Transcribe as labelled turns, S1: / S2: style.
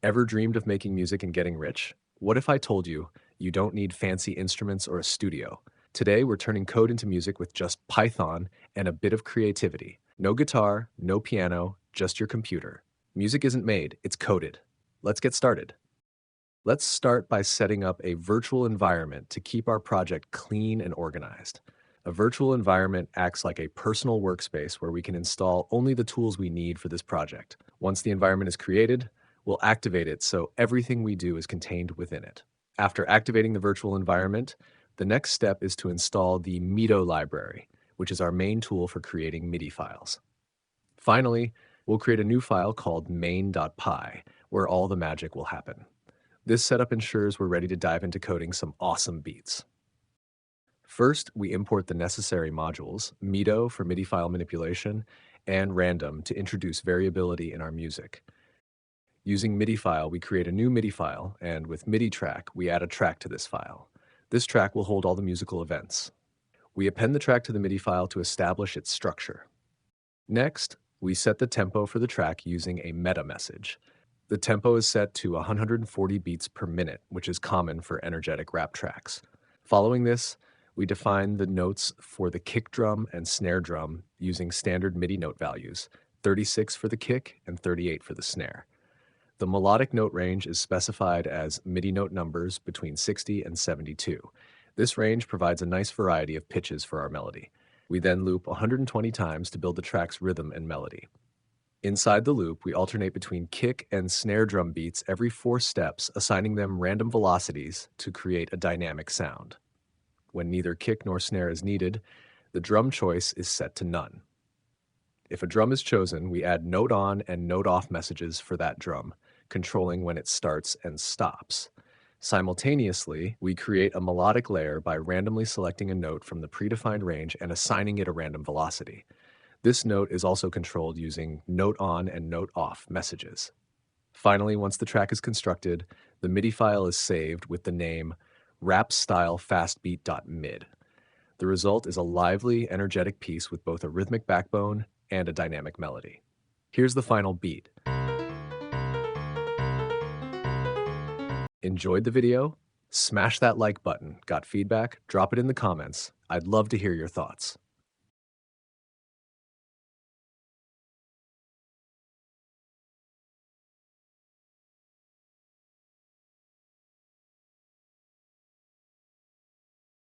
S1: Ever dreamed of making music and getting rich? What if I told you you don't need fancy instruments or a studio? Today, we're turning code into music with just Python and a bit of creativity. No guitar, no piano, just your computer. Music isn't made, it's coded. Let's get started. Let's start by setting up a virtual environment to keep our project clean and organized. A virtual environment acts like a personal workspace where we can install only the tools we need for this project. Once the environment is created, we'll activate it so everything we do is contained within it. After activating the virtual environment, the next step is to install the mido library, which is our main tool for creating MIDI files. Finally, we'll create a new file called main.py, where all the magic will happen. This setup ensures we're ready to dive into coding some awesome beats. First, we import the necessary modules, mido for MIDI file manipulation, and random to introduce variability in our music. Using MIDI file, we create a new MIDI file, and with MIDI track, we add a track to this file. This track will hold all the musical events. We append the track to the MIDI file to establish its structure. Next, we set the tempo for the track using a meta message. The tempo is set to 140 beats per minute, which is common for energetic rap tracks. Following this, we define the notes for the kick drum and snare drum using standard MIDI note values, 36 for the kick and 38 for the snare. The melodic note range is specified as MIDI note numbers between 60 and 72. This range provides a nice variety of pitches for our melody. We then loop 120 times to build the track's rhythm and melody. Inside the loop, we alternate between kick and snare drum beats every 4 steps, assigning them random velocities to create a dynamic sound. When neither kick nor snare is needed, the drum choice is set to none. If a drum is chosen, we add note on and note off messages for that drum, controlling when it starts and stops. Simultaneously, we create a melodic layer by randomly selecting a note from the predefined range and assigning it a random velocity. This note is also controlled using note on and note off messages. Finally, once the track is constructed, the MIDI file is saved with the name rapstylefastbeat.mid. The result is a lively, energetic piece with both a rhythmic backbone and a dynamic melody. Here's the final beat. Enjoyed the video? Smash that like button. Got feedback? Drop it in the comments. I'd love to hear your thoughts.